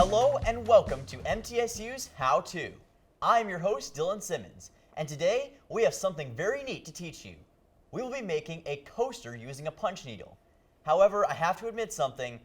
Hello and welcome to MTSU's How To. I'm your host, Dylan Simmons, and today we have something very neat to teach you. We will be making a coaster using a punch needle. However, I have to admit something,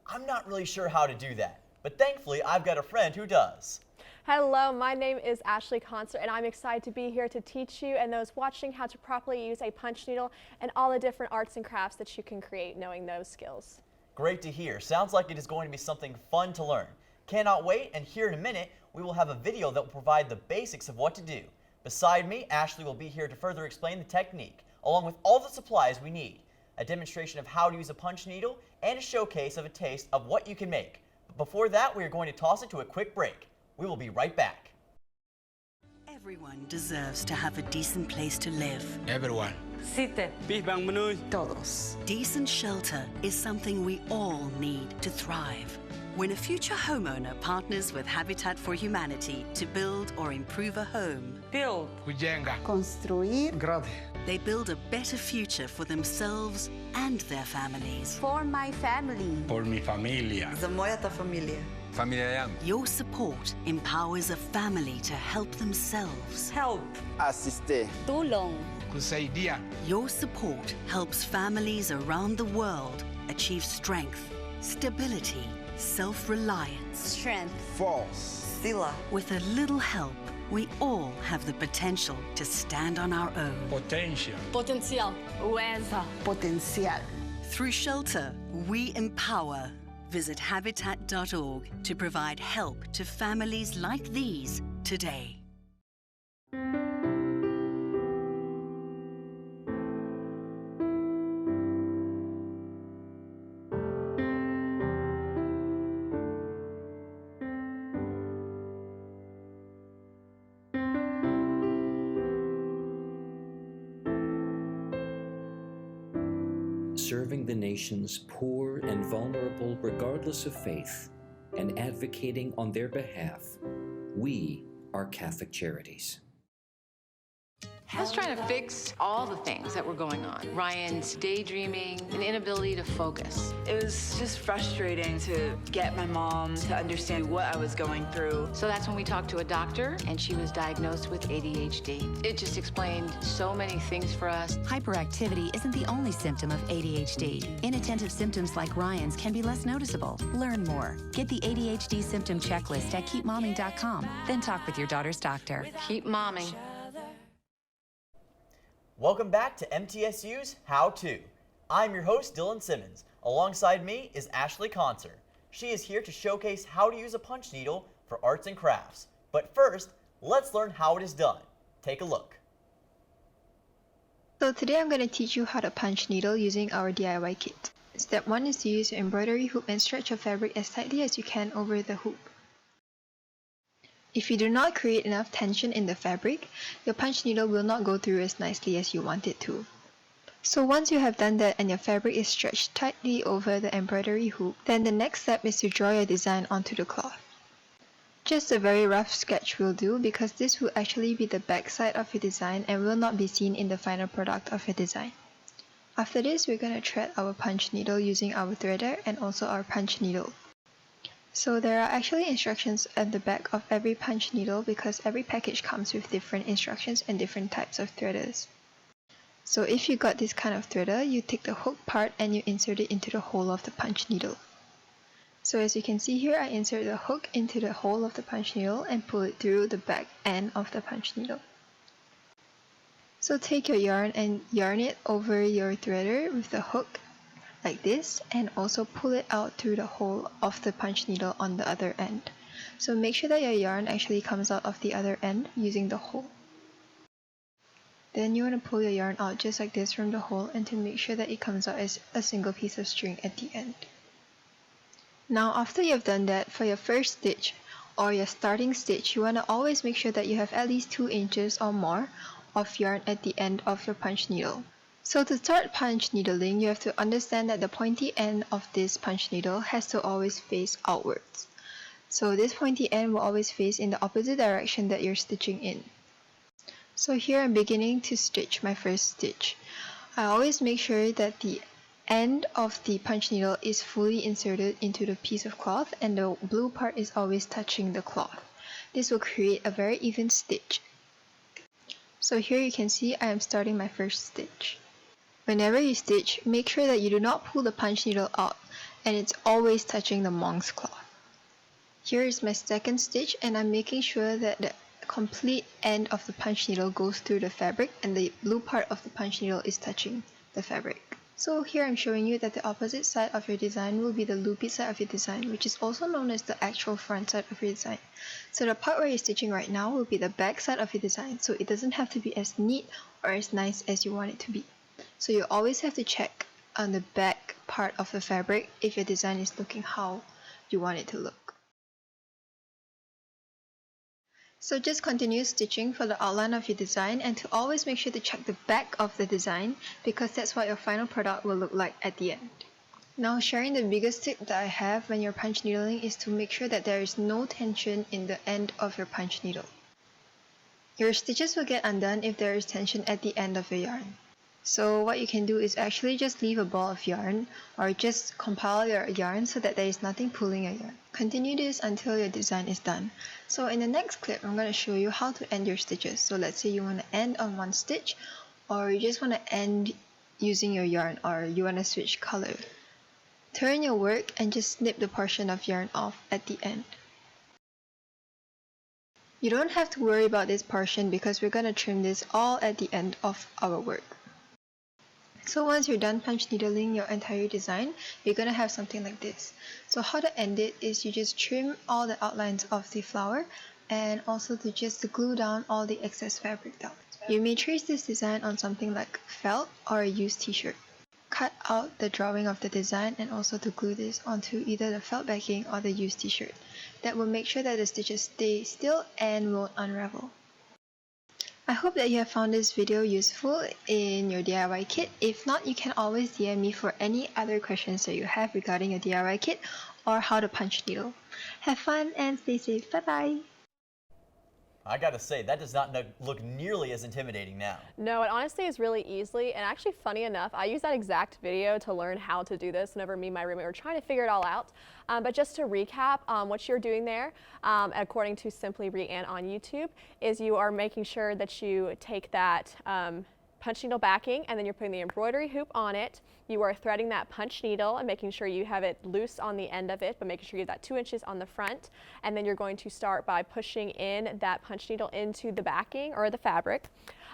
I'm not really sure how to do that, but thankfully I've got a friend who does. Hello, my name is Ashley Concert and I'm excited to be here to teach you and those watching how to properly use a punch needle and all the different arts and crafts that you can create knowing those skills. Great to hear. Sounds like it is going to be something fun to learn. Cannot wait, and here in a minute we will have a video that will provide the basics of what to do. Beside me, Ashley will be here to further explain the technique, along with all the supplies we need, a demonstration of how to use a punch needle, and a showcase of a taste of what you can make. But before that, we are going to toss it to a quick break. We will be right back. Everyone deserves to have a decent place to live. Everyone. Todos. Decent shelter is something we all need to thrive. When a future homeowner partners with Habitat for Humanity to build or improve a home, Kujenga. Construir. they build a better future for themselves and their families. For my family. Por mi familia. За моята familia. Familia yangu. Your support empowers a family to help themselves. Help. Assistir. Tulong. Kusaidia. Your support helps families around the world achieve strength, stability, self-reliance. Strength. Force. Sila. With a little help, we all have the potential to stand on our own. Potential. Potencial. Ueza. Potencial. Through shelter, we empower. Visit habitat.org to provide help to families like these today. Serving the nation's poor and vulnerable regardless of faith, and advocating on their behalf, we are Catholic Charities. I was trying to fix all the things that were going on. Ryan's daydreaming, an inability to focus. It was just frustrating to get my mom to understand what I was going through. So that's when we talked to a doctor, and she was diagnosed with ADHD. It just explained so many things for us. Hyperactivity isn't the only symptom of ADHD. Inattentive symptoms like Ryan's can be less noticeable. Learn more. Get the ADHD symptom checklist at keepmomming.com. Then talk with your daughter's doctor. Keep momming. Welcome back to MTSU's How To. I'm your host, Dylan Simmons. Alongside me is Ashley Concert. She is here to showcase how to use a punch needle for arts and crafts. But first, let's learn how it is done. Take a look. So today I'm going to teach you how to punch needle using our DIY kit. Step 1 is to use your embroidery hoop and stretch your fabric as tightly as you can over the hoop. If you do not create enough tension in the fabric, your punch needle will not go through as nicely as you want it to. So once you have done that and your fabric is stretched tightly over the embroidery hoop, then the next step is to draw your design onto the cloth. Just a very rough sketch will do because this will actually be the back side of your design and will not be seen in the final product of your design. After this, we're going to thread our punch needle using our threader and also our punch needle. So there are actually instructions at the back of every punch needle because every package comes with different instructions and different types of threaders. So if you got this kind of threader, you take the hook part and you insert it into the hole of the punch needle. So as you can see here, I insert the hook into the hole of the punch needle and pull it through the back end of the punch needle. So take your yarn and yarn it over your threader with the hook like this, and also pull it out through the hole of the punch needle on the other end. So make sure that your yarn actually comes out of the other end using the hole. Then you want to pull your yarn out just like this from the hole and to make sure that it comes out as a single piece of string at the end. Now after you've done that, for your first stitch or your starting stitch, you want to always make sure that you have at least 2 inches or more of yarn at the end of your punch needle. So to start punch needling, you have to understand that the pointy end of this punch needle has to always face outwards. So this pointy end will always face in the opposite direction that you're stitching in. So here I'm beginning to stitch my first stitch. I always make sure that the end of the punch needle is fully inserted into the piece of cloth and the blue part is always touching the cloth. This will create a very even stitch. So here you can see I am starting my first stitch. Whenever you stitch, make sure that you do not pull the punch needle out and it's always touching the monk's cloth. Here is my second stitch and I'm making sure that the complete end of the punch needle goes through the fabric and the blue part of the punch needle is touching the fabric. So here I'm showing you that the opposite side of your design will be the loopy side of your design, which is also known as the actual front side of your design. So the part where you're stitching right now will be the back side of your design, so it doesn't have to be as neat or as nice as you want it to be. So you always have to check on the back part of the fabric if your design is looking how you want it to look. So just continue stitching for the outline of your design and to always make sure to check the back of the design because that's what your final product will look like at the end. Now sharing the biggest tip that I have when you're punch needling is to make sure that there is no tension in the end of your punch needle. Your stitches will get undone if there is tension at the end of your yarn. So what you can do is actually just leave a ball of yarn or just compile your yarn so that there is nothing pulling your yarn. Continue this until your design is done. So in the next clip, I'm going to show you how to end your stitches. So let's say you want to end on one stitch or you just want to end using your yarn or you want to switch color. Turn your work and just snip the portion of yarn off at the end. You don't have to worry about this portion because we're going to trim this all at the end of our work. So once you're done punch needling your entire design, you're going to have something like this. So how to end it is you just trim all the outlines of the flower and also to just glue down all the excess fabric down. You may trace this design on something like felt or a used t-shirt. Cut out the drawing of the design and also to glue this onto either the felt backing or the used t-shirt. That will make sure that the stitches stay still and won't unravel. I hope that you have found this video useful in your DIY kit. If not, you can always DM me for any other questions that you have regarding your DIY kit or how to punch needle. Have fun and stay safe. Bye bye. I gotta say, that does not look nearly as intimidating now. No, it honestly is really easily, and actually funny enough, I used that exact video to learn how to do this whenever me and my roommate were trying to figure it all out. But just to recap, what you're doing there, according to Simply Rianne on YouTube, is you are making sure that you take that punch needle backing and then you're putting the embroidery hoop on it. You are threading that punch needle and making sure you have it loose on the end of it, but making sure you have that 2 inches on the front. And then you're going to start by pushing in that punch needle into the backing or the fabric.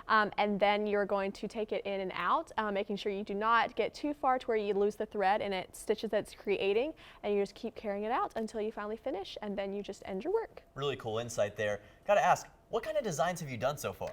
And then you're going to take it in and out, making sure you do not get too far to where you lose the thread and it stitches that it's creating. And you just keep carrying it out until you finally finish, and then you just end your work. Really cool insight there. Gotta ask, what kind of designs have you done so far?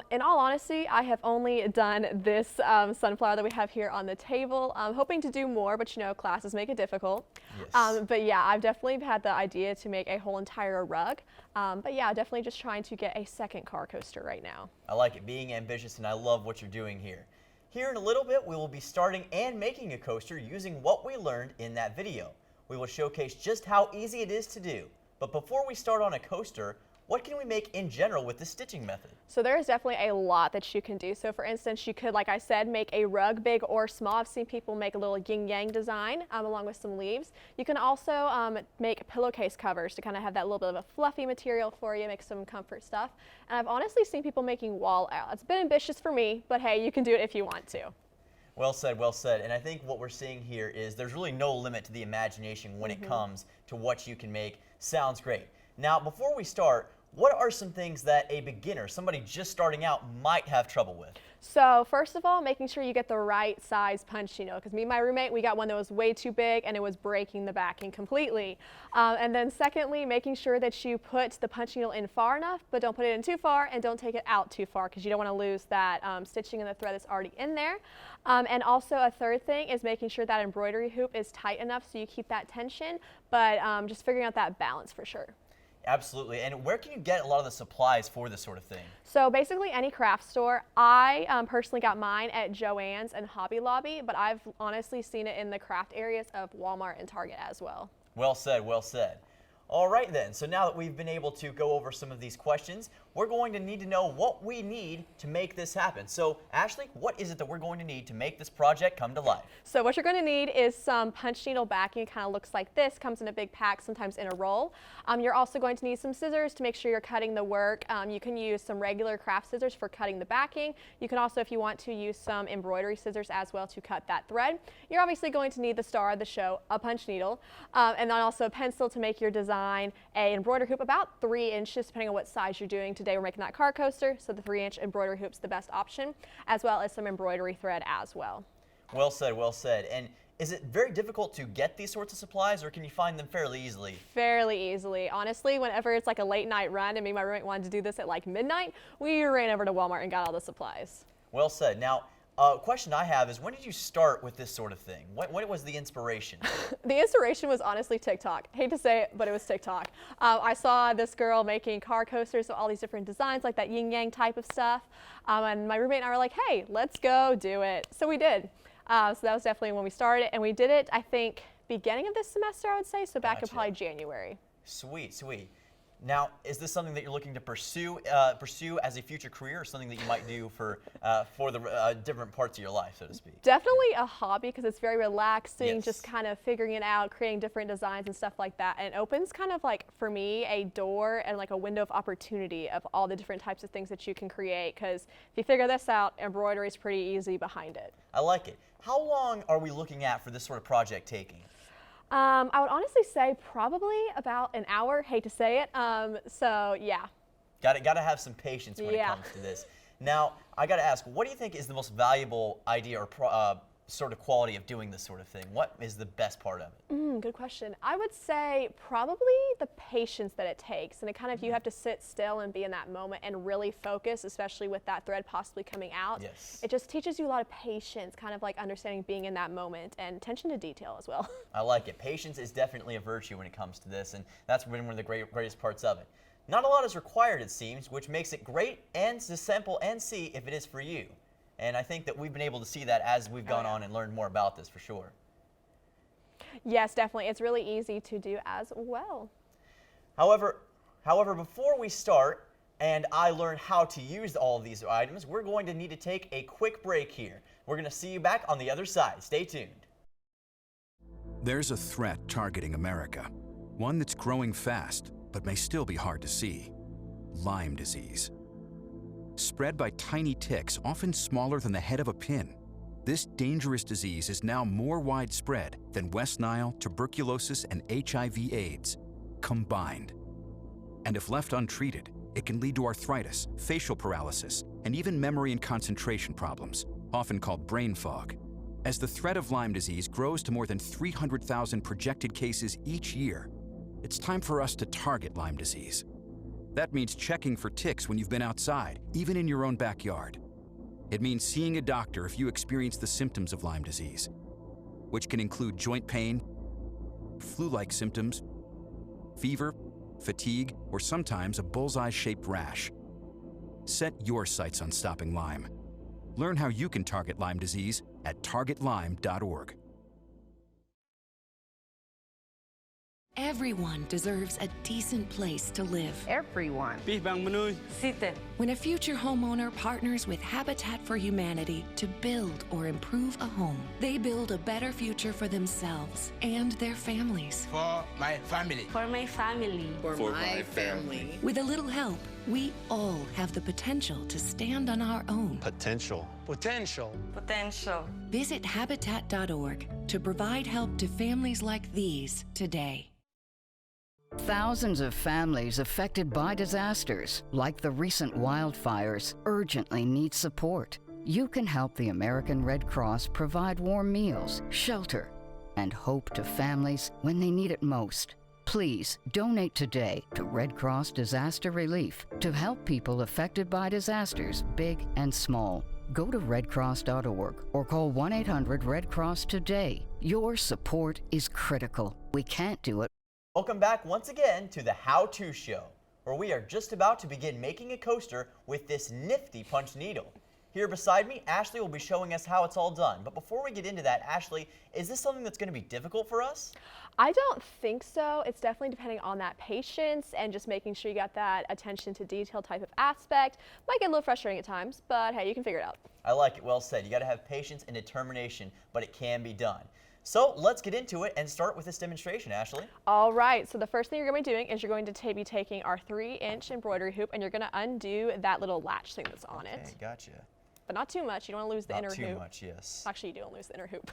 In all honesty, I have only done this sunflower that we have here on the table. I'm hoping to do more, but you know, classes make it difficult. Yes. But yeah, I've definitely had the idea to make a whole entire rug. But yeah, definitely just trying to get a second car coaster right now. I like it, being ambitious, and I love what you're doing here. Here in a little bit, we will be starting and making a coaster using what we learned in that video. We will showcase just how easy it is to do. But before we start on a coaster, what can we make in general with the stitching method? So there is definitely a lot that you can do. So for instance, you could, like I said, make a rug, big or small. I've seen people make a little yin-yang design along with some leaves. You can also make pillowcase covers to kind of have that little bit of a fluffy material for you, make some comfort stuff. And I've honestly seen people making wall art. It's a bit ambitious for me, but hey, you can do it if you want to. Well said, well said. And I think what we're seeing here is there's really no limit to the imagination when it comes to what you can make. Sounds great. Now, before we start, what are some things that a beginner, somebody just starting out, might have trouble with? So first of all, making sure you get the right size punch needle, because me and my roommate, we got one that was way too big and it was breaking the backing completely. And then secondly, making sure that you put the punch needle in far enough, but don't put it in too far and don't take it out too far because you don't want to lose that stitching in the thread that's already in there. And also a third thing is making sure that embroidery hoop is tight enough so you keep that tension, but just figuring out that balance for sure. Absolutely. And where can you get a lot of the supplies for this sort of thing? So basically any craft store. I personally got mine at Joann's and Hobby Lobby, but I've honestly seen it in the craft areas of Walmart and Target as well. Well said, well said. All right then, so now that we've been able to go over some of these questions, we're going to need to know what we need to make this happen. So Ashley, what is it that we're going to need to make this project come to life? So what you're going to need is some punch needle backing. It kind of looks like this, comes in a big pack, sometimes in a roll. You're also going to need some scissors to make sure you're cutting the work. You can use some regular craft scissors for cutting the backing. You can also, if you want to, use some embroidery scissors as well to cut that thread. You're obviously going to need the star of the show, a punch needle, and then also a pencil to make your design, a embroidery hoop about 3 inches depending on what size you're doing. Today we're making that car coaster, so the 3-inch embroidery hoop's the best option, as well as some embroidery thread as well. Well said, well said. And is it very difficult to get these sorts of supplies, or can you find them fairly easily? Fairly easily. Honestly, whenever it's like a late night run and me and my roommate wanted to do this at like midnight, we ran over to Walmart and got all the supplies. Well said. Now, a question I have is, when did you start with this sort of thing? What was the inspiration? The inspiration was honestly TikTok. Hate to say it, but it was TikTok. I saw this girl making car coasters with all these different designs, like that yin yang type of stuff. And my roommate and I were like, hey, let's go do it. So we did. So that was definitely when we started, and we did it, I think, beginning of this semester, I would say, so back in probably January. Sweet, sweet. Now, is this something that you're looking to pursue as a future career, or something that you might do for the different parts of your life, so to speak? Definitely a hobby, because it's very relaxing, Yes. just kind of figuring it out, creating different designs and stuff like that. And it opens kind of like, for me, a door and like a window of opportunity of all the different types of things that you can create, because if you figure this out, embroidery is pretty easy behind it. I like it. How long are we looking at for this sort of project taking? I would honestly say probably about an hour. Hate to say it. So yeah. Got to have some patience when it comes to this. Now, I got to ask, what do you think is the most valuable idea or sort of quality of doing this sort of thing? What is the best part of it? Good question. I would say probably the patience that it takes, and it kind of, you have to sit still and be in that moment and really focus, especially with that thread possibly coming out. Yes. It just teaches you a lot of patience, kind of like understanding being in that moment, and attention to detail as well. I like it. Patience is definitely a virtue when it comes to this, and that's been one of the greatest parts of it. Not a lot is required, it seems, which makes it great and to sample and see if it is for you. And I think that we've been able to see that as we've gone on and learned more about this, for sure. Yes, definitely. It's really easy to do as well. However, before we start and I learn how to use all of these items, we're going to need to take a quick break here. We're going to see you back on the other side. Stay tuned. There's a threat targeting America, one that's growing fast but may still be hard to see: Lyme disease. Spread by tiny ticks, often smaller than the head of a pin, this dangerous disease is now more widespread than West Nile, tuberculosis, and HIV/AIDS combined. And if left untreated, it can lead to arthritis, facial paralysis, and even memory and concentration problems, often called brain fog. As the threat of Lyme disease grows to more than 300,000 projected cases each year, it's time for us to target Lyme disease. That means checking for ticks when you've been outside, even in your own backyard. It means seeing a doctor if you experience the symptoms of Lyme disease, which can include joint pain, flu-like symptoms, fever, fatigue, or sometimes a bullseye-shaped rash. Set your sights on stopping Lyme. Learn how you can target Lyme disease at targetlyme.org. Everyone deserves a decent place to live. Everyone. When a future homeowner partners with Habitat for Humanity to build or improve a home, they build a better future for themselves and their families. For my family. For my family. For my family. With a little help, we all have the potential to stand on our own. Potential. Potential. Potential. Visit Habitat.org to provide help to families like these today. Thousands of families affected by disasters, like the recent wildfires, urgently need support. You can help the American Red Cross provide warm meals, shelter, and hope to families when they need it most. Please donate today to Red Cross Disaster Relief to help people affected by disasters, big and small. Go to redcross.org or call 1-800-RED-CROSS today. Your support is critical. We can't do it. Welcome back once again to the How To Show, where we are just about to begin making a coaster with this nifty punch needle. Here beside me, Ashley will be showing us how it's all done. But before we get into that, Ashley, is this something that's going to be difficult for us? I don't think so. It's definitely depending on that patience and just making sure you got that attention to detail type of aspect. Might get a little frustrating at times, but hey, you can figure it out. I like it. Well said. You got to have patience and determination, but it can be done. So let's get into it and start with this demonstration, Ashley. All right, so the first thing you're going to be doing is you're going to be taking our 3-inch embroidery hoop and you're going to undo that little latch thing that's on it. Okay, gotcha. But not too much. You don't want to lose the inner hoop. Not too much, yes. Actually, you don't lose the inner hoop.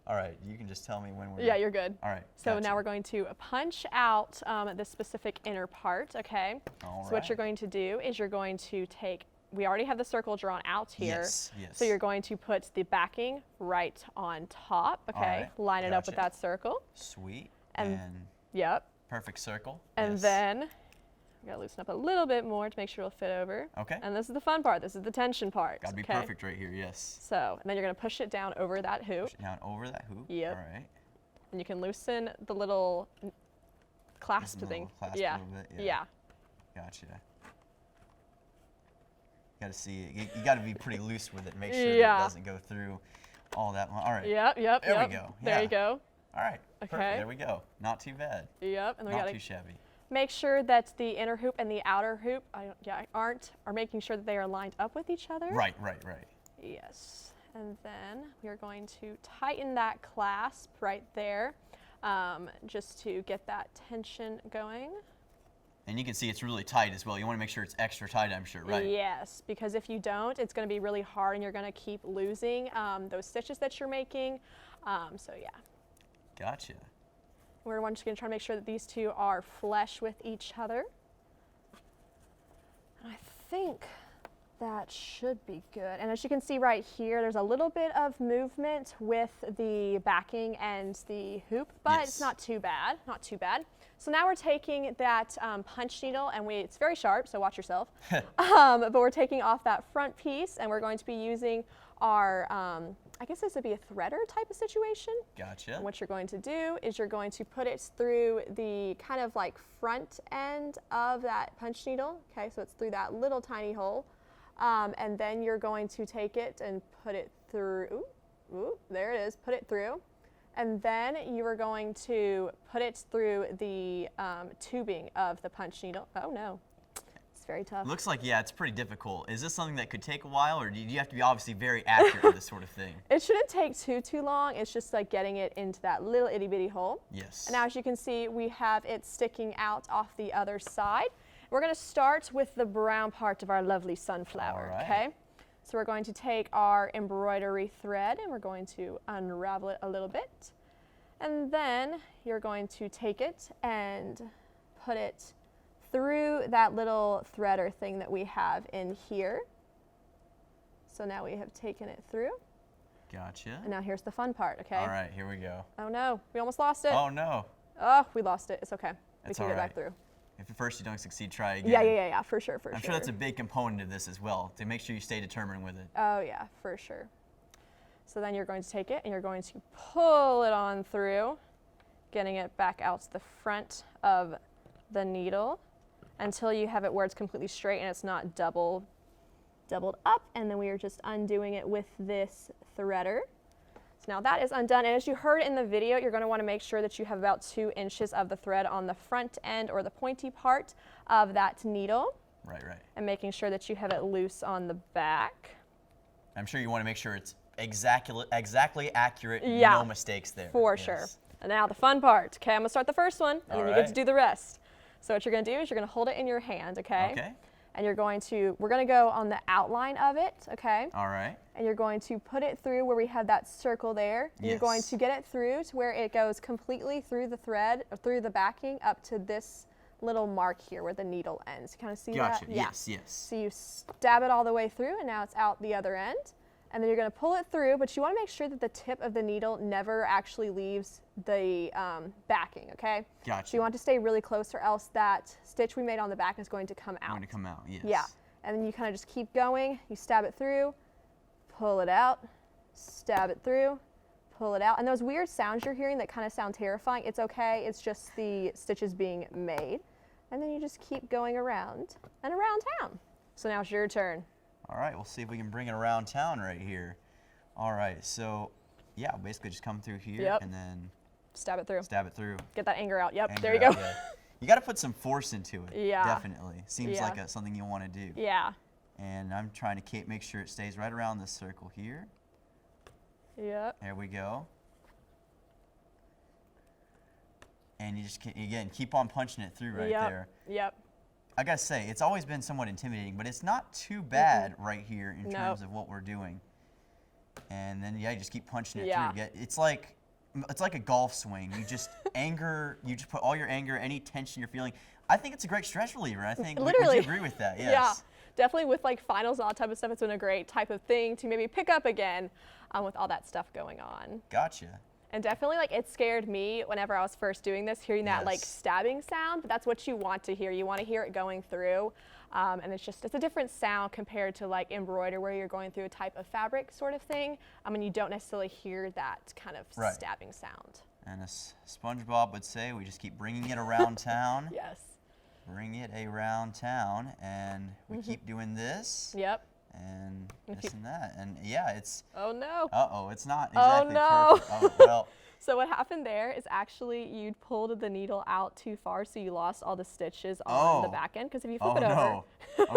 All right, you can just tell me when we're... Yeah, you're good. All right, So gotcha. now we're going to punch out the specific inner part, okay? All so what you're going to do is you're going to take, we already have the circle drawn out here. Yes, yes. So you're going to put the backing right on top, okay? All right, Line it up with gotcha. that circle. Sweet, And- and Yep. perfect circle. And yes. then we gotta loosen up a little bit more to make sure it'll fit over. Okay. And this is the fun part. This is the tension part. Gotta be okay? perfect right here, yes. So, and then you're gonna push it down over that hoop. Push it down over that hoop. Yep. All right. And you can loosen the little clasp Just a thing. little clasp Yeah. a little bit, Yeah. Gotcha. You gotta see it. You gotta be pretty loose with it. Make sure Yeah. it doesn't go through all that. All right. Yep. There we go. There Yeah. you go. All right. Perfect. Okay. There we go. Not too bad. Yep. And then we Not gotta too shabby. make sure that the inner hoop and the outer hoop are making sure that they are lined up with each other. Right. Yes. And then we are going to tighten that clasp right there, just to get that tension going. And you can see it's really tight as well. You want to make sure it's extra tight, I'm sure, right? Yes, because if you don't, it's going to be really hard and you're going to keep losing those stitches that you're making. So yeah. Gotcha. We're just going to try to make sure that these two are flush with each other. And I think that should be good. And as you can see right here, there's a little bit of movement with the backing and the hoop, but it's not too bad, not too bad. So now we're taking that punch needle, and it's very sharp, so watch yourself. But we're taking off that front piece, and we're going to be using our, I guess this would be a threader type of situation. Gotcha. And what you're going to do is you're going to put it through the kind of like front end of that punch needle. Okay, so it's through that little tiny hole. And then you're going to take it and put it through, ooh, there it is, put it through. And then you are going to put it through the tubing of the punch needle. Oh no, it's very tough. Looks like, yeah, it's pretty difficult. Is this something that could take a while, or do you have to be obviously very accurate with this sort of thing? It shouldn't take too long. It's just like getting it into that little itty bitty hole. Yes. And now as you can see, we have it sticking out off the other side. We're going to start with the brown part of our lovely sunflower, All right. okay? So we're going to take our embroidery thread and we're going to unravel it a little bit. And then you're going to take it and put it through that little threader thing that we have in here. So now we have taken it through. Gotcha. And now here's the fun part, okay? All right, here we go. Oh no, we almost lost it. Oh no. Oh, we lost it. It's okay. We It's can all get right. back through. If at first you don't succeed, try again. Yeah, for sure, I'm sure that's a big component of this as well, to make sure you stay determined with it. Oh yeah, for sure. So then you're going to take it and you're going to pull it on through, getting it back out to the front of the needle until you have it where it's completely straight and it's not doubled up, and then we are just undoing it with this threader. So now that is undone, and as you heard in the video, you're going to want to make sure that you have about 2 inches of the thread on the front end or the pointy part of that needle. Right. And making sure that you have it loose on the back. I'm sure you want to make sure it's exactly accurate, Yeah, no mistakes there. For sure. And now the fun part. Okay, I'm going to start the first one, and then you get to do the rest. So what you're going to do is you're going to hold it in your hand, okay? Okay. And we're going to go on the outline of it, okay? All right. And you're going to put it through where we have that circle there. Yes. You're going to get it through to where it goes completely through the thread, or through the backing up to this little mark here where the needle ends. You kind of see Gotcha. that? Yes. So you stab it all the way through, and now it's out the other end. And then you're going to pull it through, but you want to make sure that the tip of the needle never actually leaves the backing, okay? Gotcha. So you want to stay really close, or else that stitch we made on the back is going to come out. Going to come out, yes. Yeah. And then you kind of just keep going. You stab it through, pull it out, stab it through, pull it out. And those weird sounds you're hearing that kind of sound terrifying, it's okay. It's just the stitches being made. And then you just keep going around and around town. So now it's your turn. All right, we'll see if we can bring it around town right here. All right, so yeah, basically just come through here and then stab it through. Stab it through. Get that anger out. Yep, Anger there you go. out, yeah. You got to put some force into it. Yeah. Definitely. Seems like something you want to do. Yeah. And I'm trying to make sure it stays right around this circle here. Yep. There we go. And you just, again, keep on punching it through right there. Yep. I gotta say, it's always been somewhat intimidating, but it's not too bad right here in terms of what we're doing. And then, yeah, you just keep punching it through. It's like a golf swing. You just you just put all your anger, any tension you're feeling. I think it's a great stress reliever. I think, would you agree with that? Yes. Yeah, definitely with like finals and all that type of stuff, it's been a great type of thing to maybe pick up again with all that stuff going on. Gotcha. And definitely, like, it scared me whenever I was first doing this, hearing that like stabbing sound. But that's what you want to hear. You want to hear it going through, and it's a different sound compared to like embroidery, where you're going through a type of fabric sort of thing. I mean, you don't necessarily hear that kind of stabbing sound. And as SpongeBob would say, we just keep bringing it around town. Yes. Bring it around town, and we keep doing this. Yep. And this and that, and yeah, it's. Oh no. Uh-oh, it's not exactly perfect. Oh, well. So what happened there is actually you pulled the needle out too far, so you lost all the stitches on the back end. Because if you flip it over,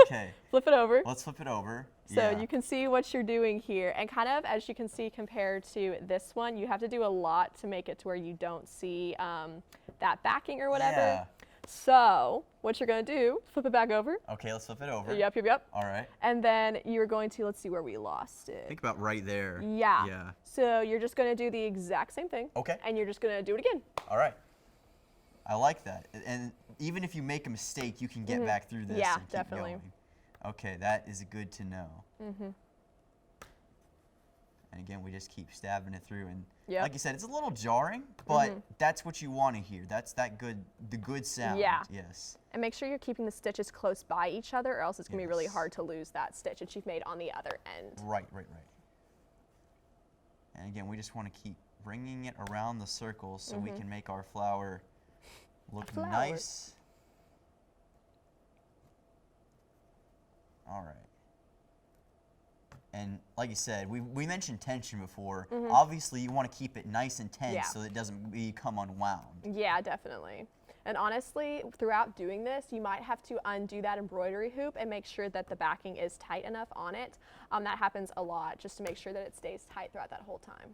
okay, flip it over. Let's flip it over. So you can see what you're doing here, and kind of as you can see compared to this one, you have to do a lot to make it to where you don't see that backing or whatever. Yeah. So what you're going to do, flip it back over. Okay, let's flip it over. Yep, yep, yep. All right. And then you're going to, let's see where we lost it. Think about right there. Yeah. Yeah. So you're just going to do the exact same thing. Okay. And you're just going to do it again. All right. I like that. And even if you make a mistake, you can get back through this and keep definitely. going. Okay, that is good to know. And again, we just keep stabbing it through, and like you said, it's a little jarring, but that's what you want to hear. That's the good sound. Yeah. Yes. And make sure you're keeping the stitches close by each other, or else it's going to be really hard to lose that stitch that you've made on the other end. Right. And again, we just want to keep bringing it around the circle so we can make our flower look nice. All right. And like you said, we mentioned tension before. Obviously, you want to keep it nice and tense so that it doesn't become unwound. Yeah, definitely. And honestly, throughout doing this, you might have to undo that embroidery hoop and make sure that the backing is tight enough on it. That happens a lot, just to make sure that it stays tight throughout that whole time.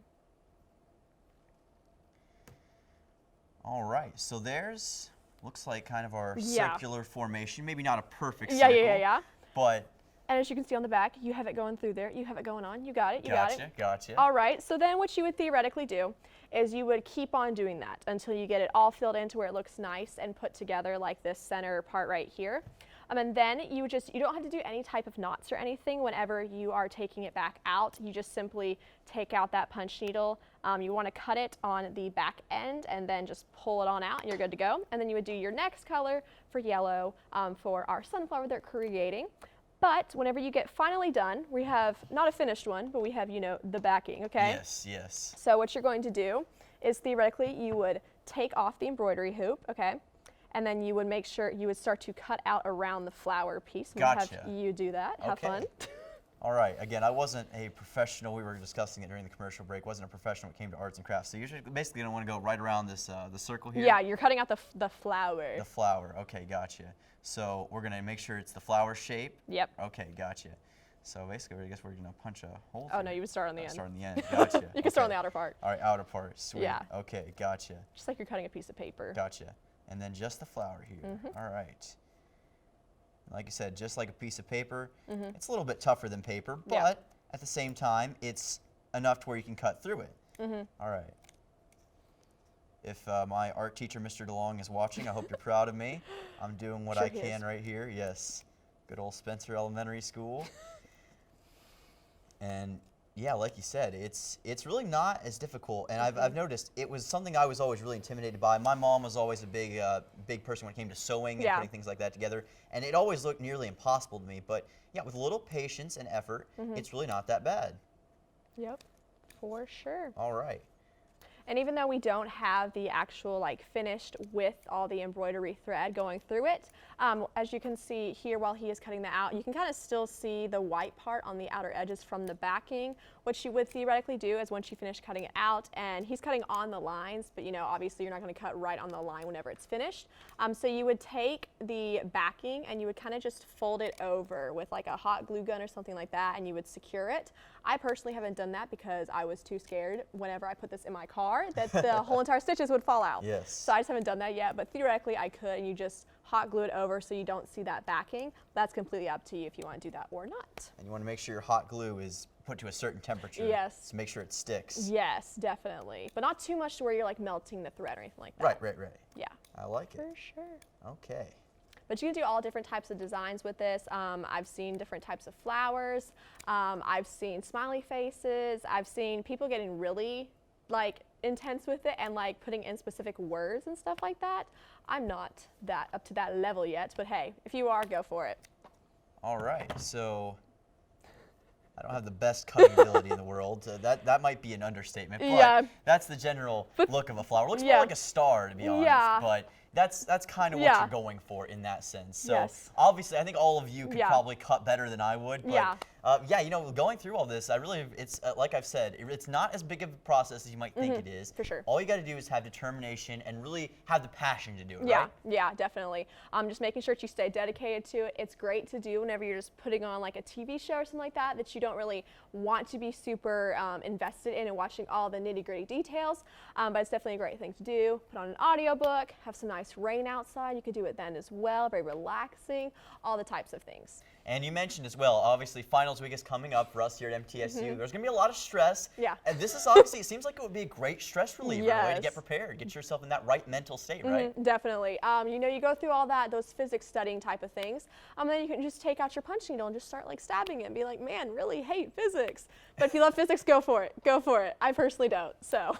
All right, so there's, looks like kind of our circular formation. Maybe not a perfect circle. Yeah. But. And as you can see on the back, you have it going through there. You have it going on. You got it. You got it. Gotcha. All right. So then what you would theoretically do is you would keep on doing that until you get it all filled into where it looks nice and put together like this center part right here. And then you don't have to do any type of knots or anything whenever you are taking it back out. You just simply take out that punch needle. You want to cut it on the back end and then just pull it on out and you're good to go. And then you would do your next color for yellow for our sunflower they're creating. But whenever you get finally done, we have not a finished one, but we have, the backing, okay? Yes. So what you're going to do is theoretically you would take off the embroidery hoop, okay? And then you would make sure you would start to cut out around the flower piece. Gotcha. Have you do that. Have fun. All right. Again, I wasn't a professional. We were discussing it during the commercial break. Wasn't a professional when it came to arts and crafts. So you're basically going to want to go right around this the circle here. Yeah, you're cutting out the flower. The flower. Okay, gotcha. So we're going to make sure it's the flower shape. Yep. Okay, gotcha. So basically, I guess we're going to punch a hole. Oh, no, you would start on the end. Start on the end. Gotcha. You can start on the outer part. All right, outer part. Sweet. Yeah. Okay, gotcha. Just like you're cutting a piece of paper. Gotcha. And then just the flower here. All right. Like I said, just like a piece of paper. It's a little bit tougher than paper, but at the same time, it's enough to where you can cut through it. All right. If my art teacher, Mr. DeLong, is watching, I hope you're proud of me. I'm doing what I can right here. Yes. Good old Spencer Elementary School. And yeah, like you said, it's really not as difficult. And I've noticed it was something I was always really intimidated by. My mom was always a big person when it came to sewing and putting things like that together. And it always looked nearly impossible to me. But yeah, with a little patience and effort, it's really not that bad. Yep, for sure. All right. And even though we don't have the actual like finished with all the embroidery thread going through it, as you can see here while he is cutting that out, you can kind of still see the white part on the outer edges from the backing. What you would theoretically do is once you finish cutting it out, and he's cutting on the lines, but you know, obviously you're not going to cut right on the line whenever it's finished. So you would take the backing and you would kind of just fold it over with like a hot glue gun or something like that, and you would secure it. I personally haven't done that because I was too scared whenever I put this in my car that the whole entire stitches would fall out. Yes. So I just haven't done that yet, but theoretically I could, and you just hot glue it over so you don't see that backing. That's completely up to you if you want to do that or not. And you want to make sure your hot glue is put to a certain temperature. Yes. To make sure it sticks. Yes, definitely. But not too much to where you're like melting the thread or anything like that. Right. Yeah. I like it. For sure. Okay. But you can do all different types of designs with this. I've seen different types of flowers. I've seen smiley faces. I've seen people getting really like intense with it and like putting in specific words and stuff like that. I'm not that up to that level yet, but hey, if you are, go for it. All right, so I don't have the best cutting ability in the world. That might be an understatement, but that's the general look of a flower. It looks more like a star, to be honest, but that's kind of what you're going for in that sense. So obviously, I think all of you could probably cut better than I would, but yeah, you know, going through all this, it's like I've said, it's not as big of a process as you might think it is. For sure. All you got to do is have determination and really have the passion to do it, right? Yeah, definitely. Just making sure that you stay dedicated to it. It's great to do whenever you're just putting on like a TV show or something like that you don't really want to be super invested in and watching all the nitty-gritty details, but it's definitely a great thing to do. Put on an audiobook, have some nice rain outside. You could do it then as well. Very relaxing, all the types of things. And you mentioned as well, obviously finals week is coming up for us here at MTSU. There's going to be a lot of stress. Yeah. And this is obviously, it seems like it would be a great stress reliever, a way to get prepared, get yourself in that right mental state, right? Definitely. You know, you go through all those physics studying type of things, then you can just take out your punch needle and just start like stabbing it and be like, man, really hate physics. But if you love physics, go for it. Go for it. I personally don't, so.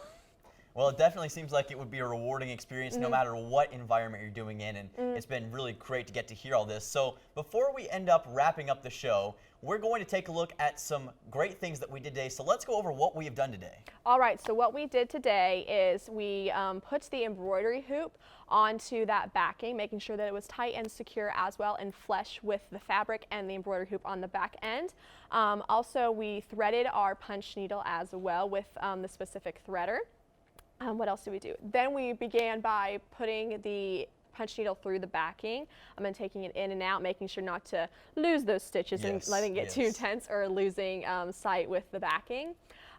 Well, it definitely seems like it would be a rewarding experience no matter what environment you're doing in, and it's been really great to get to hear all this. So before we end up wrapping up the show, we're going to take a look at some great things that we did today. So let's go over what we have done today. All right, so what we did today is we put the embroidery hoop onto that backing, making sure that it was tight and secure as well and flush with the fabric and the embroidery hoop on the back end. Also, we threaded our punch needle as well with the specific threader. What else did we do? Then we began by putting the punch needle through the backing and taking it in and out, making sure not to lose those stitches and letting it get too tense or losing sight with the backing.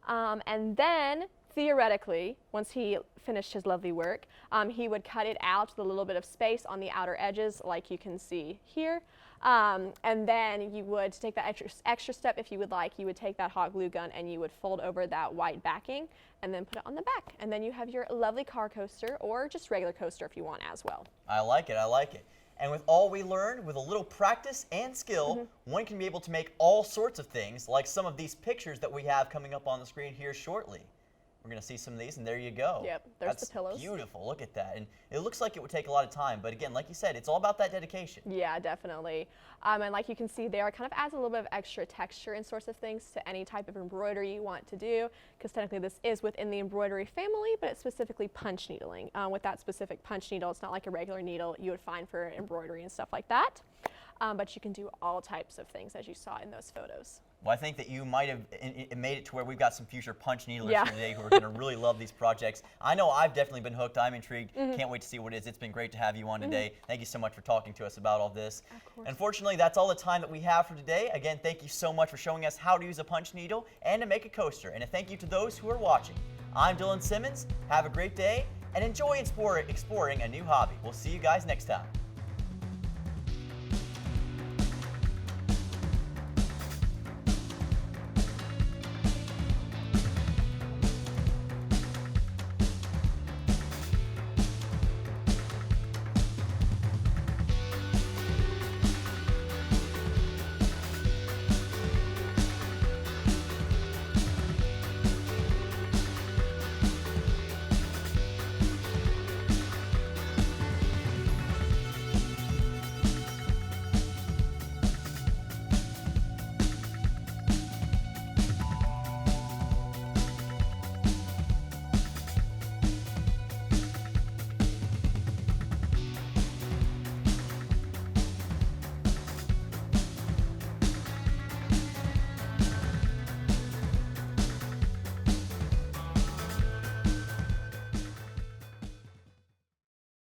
And then theoretically, once he finished his lovely work, he would cut it out with a little bit of space on the outer edges like you can see here. And then you would take that extra step if you would like. You would take that hot glue gun and you would fold over that white backing and then put it on the back. And then you have your lovely car coaster or just regular coaster if you want as well. I like it. I like it. And with all we learned, with a little practice and skill, one can be able to make all sorts of things, like some of these pictures that we have coming up on the screen here shortly. We're going to see some of these, and there you go. Yep, there's the pillows. That's beautiful. Look at that. And it looks like it would take a lot of time, but again, like you said, it's all about that dedication. Yeah, definitely. And like you can see there, it kind of adds a little bit of extra texture and sorts of things to any type of embroidery you want to do, because technically this is within the embroidery family, but it's specifically punch needling. With that specific punch needle, it's not like a regular needle you would find for embroidery and stuff like that. But you can do all types of things as you saw in those photos. Well, I think that you might have made it to where we've got some future punch needlers here today who are going to really love these projects. I know I've definitely been hooked. I'm intrigued. Can't wait to see what it is. It's been great to have you on today. Thank you so much for talking to us about all this. Of course. Unfortunately, that's all the time that we have for today. Again, thank you so much for showing us how to use a punch needle and to make a coaster. And a thank you to those who are watching. I'm Dylan Simmons. Have a great day and enjoy exploring a new hobby. We'll see you guys next time.